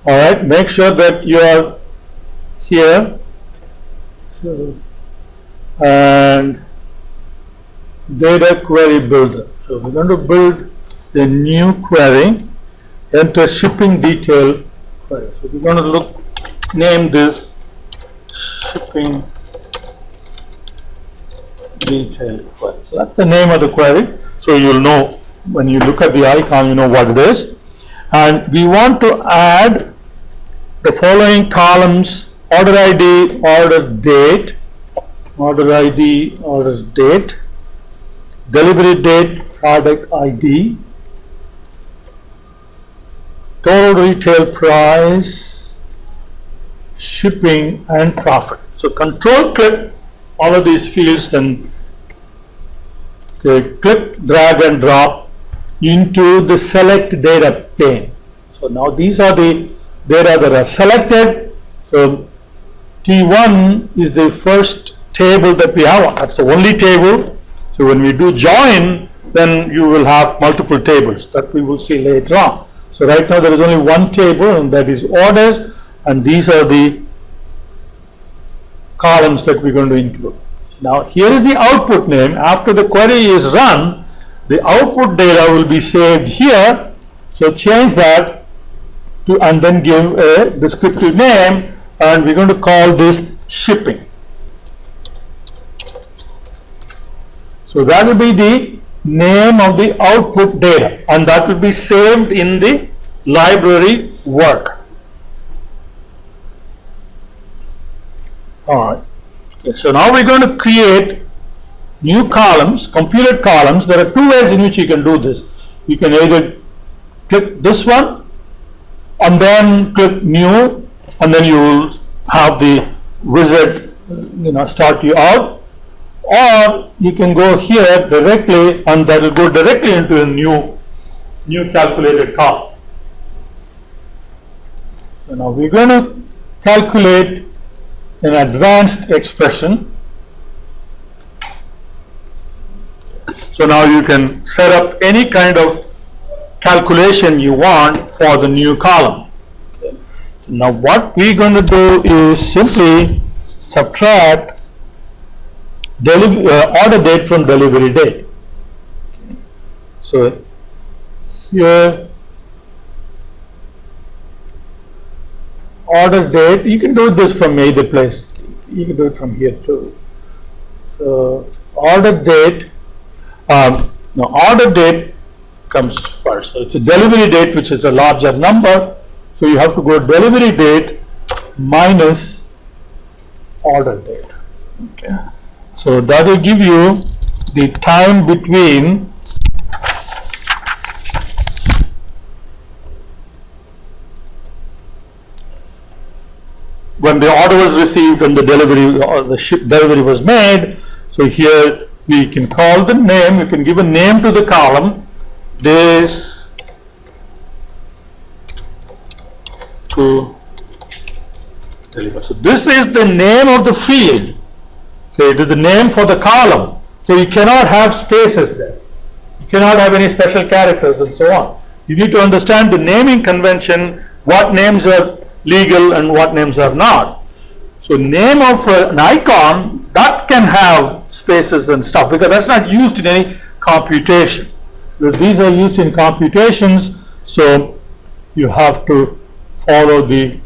All right, make sure that you are here. So, and data query builder. So we're going to build a new query, enter shipping detail query. So we're going to name this shipping detail query. So that's the name of the query. So you'll know when you look at the icon, you know what it is. And we want to add the following columns: order ID, order date, order ID, order date, delivery date, product ID, total retail price, shipping, and profit. So control click all of these fields and click, drag and drop into the select data pane. So now these are the data that are selected. So T1 is the first table that we have. That's the only table. So when we do join, then you will have multiple tables that we will see later on. So right now there is only one table, and that is orders, and these are the columns that we're going to include. Now here is the output name. After the query is run, the output data will be saved here. So change that to, and then give a descriptive name, and we're going to call this shipping. So that will be the name of the output data, and that will be saved in the library work. All right. Okay, so now we're going to create new columns, computed columns. There are two ways in which you can do this. You can either click this one and then click new, and then you will have the wizard start you out, or you can go here directly and that will go directly into a new calculated column. So now we're going to calculate an advanced expression. So now you can set up any kind of calculation you want for the new column. Okay. So now what we're going to do is simply subtract order date from delivery date. Okay. So here order date, you can do this from either place. You can do it from here too. So order date, order date comes first. So it's a delivery date, which is a larger number. So you have to go delivery date minus order date. Okay. So that will give you the time between when the order was received and the delivery or the ship delivery was made. So here we can call the name, we can give a name to the column, days to deliver. So this is the name of the field. Okay, it is the name for the column. So you cannot have spaces there. You cannot have any special characters and so on. You need to understand the naming convention, what names are legal and what names are not. So name of an icon, that can have spaces and stuff, because that's not used in any computation. These are used in computations, so you have to follow the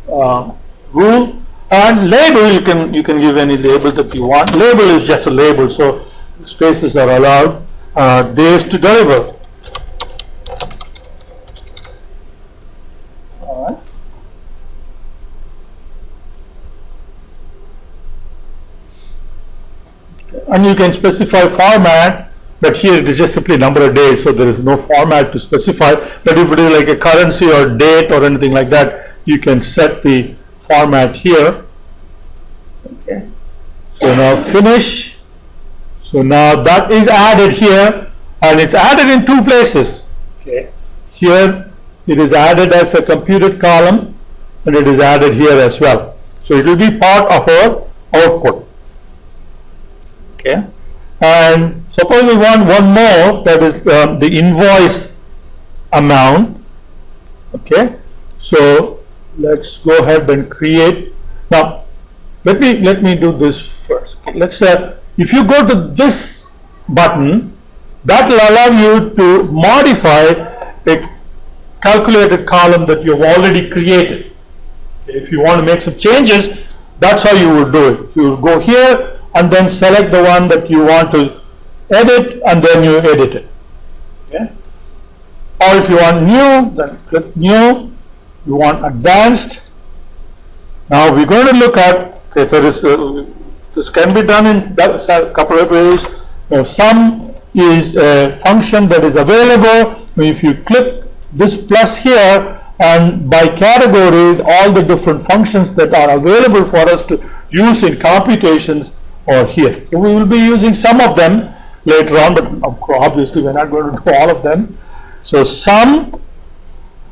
rule. And label, you can give any label that you want. Label is just a label, so spaces are allowed. Days to deliver. All right. And you can specify format, but here it is just simply number of days, so there is no format to specify. But if it is like a currency or date or anything like that, you can set the format here. Okay. So now finish. So now that is added here, and it's added in two places. Okay. Here it is added as a computed column, and it is added here as well. So it will be part of our output. Okay. And suppose we want one more, that is the invoice amount. Okay. So let's go ahead and create. Now let me do this first. Let's if you go to this button, that will allow you to modify a calculated column that you have already created. Okay, if you want to make some changes, that's how you would do it. You would go here and then select the one that you want to edit, and then you edit it. Okay? Or if you want new, then click new. You want advanced. Now we're going to look at, okay, so this can be done in a couple of ways. Sum is a function that is available. If you click this plus here, and by category, all the different functions that are available for us to use in computations are here. So we will be using some of them later on, but obviously we're not going to do all of them. So sum,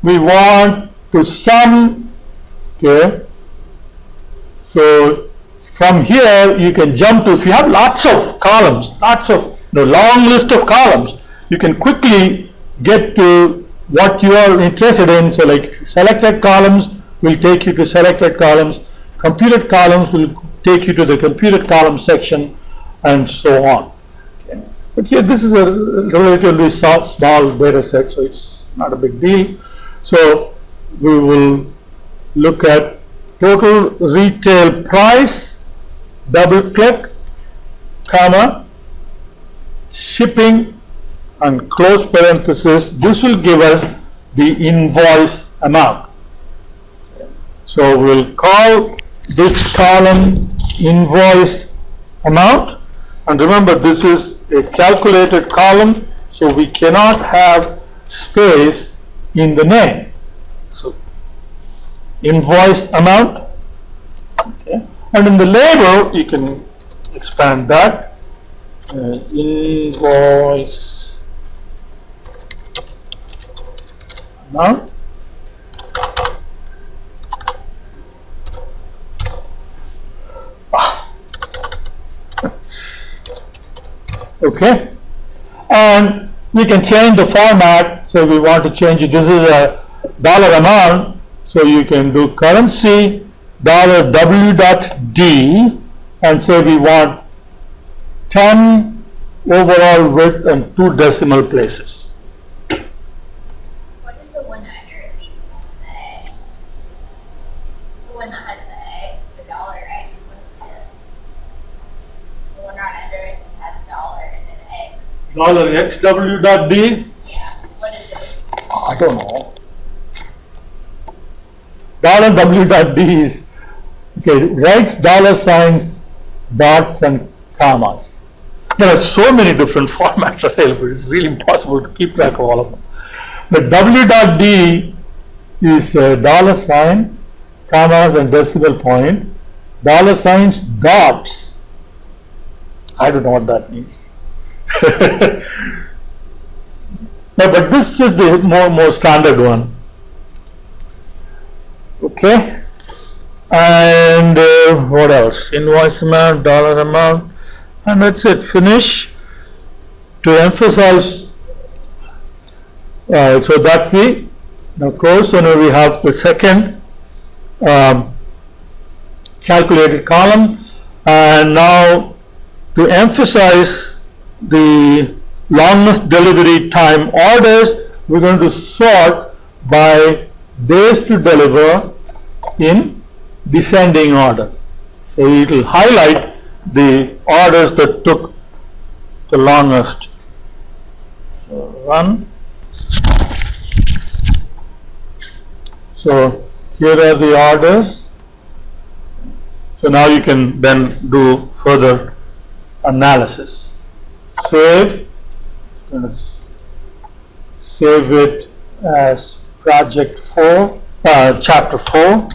we want to sum, okay. So from here you can jump to, if you have lots of columns, lots of long list of columns, you can quickly get to what you are interested in. So like selected columns will take you to selected columns, computed columns will take you to the computed column section, and so on. Okay. But here this is a relatively small data set, so it's not a big deal. So we will look at total retail price, double click, comma, shipping, and close parenthesis. This will give us the invoice amount. So we'll call this column invoice amount, and remember this is a calculated column, so we cannot have space in the name. So invoice amount, okay. And in the label you can expand that, invoice amount. Okay, and we can change the format. So we want to change it. This is a dollar amount, so you can do currency $W.D and say we want 10 overall width and 2 decimal places. What is the one under it mean? The X? The one that has the X, the dollar X, what is it? The one right under it has dollar and then X. Dollar X W.D? Yeah, what is it? I don't know. Dollar W.D is, okay, writes dollar signs, dots, and commas. There are so many different formats available, it's really impossible to keep track of all of them. But W.D is dollar sign, commas, and decimal point. Dollar signs, dots. I don't know what that means. But this is the more standard one. Okay. And what else? Invoice amount, dollar amount, and that's it. Finish. To emphasize, so that's the now close. So now we have the second calculated column, and now to emphasize the longest delivery time orders, we're going to sort by days to deliver in descending order. So it will highlight the orders that took the longest. So run. So here are the orders. So now you can then do further analysis. Save. Going to save it as project 4, chapter 4.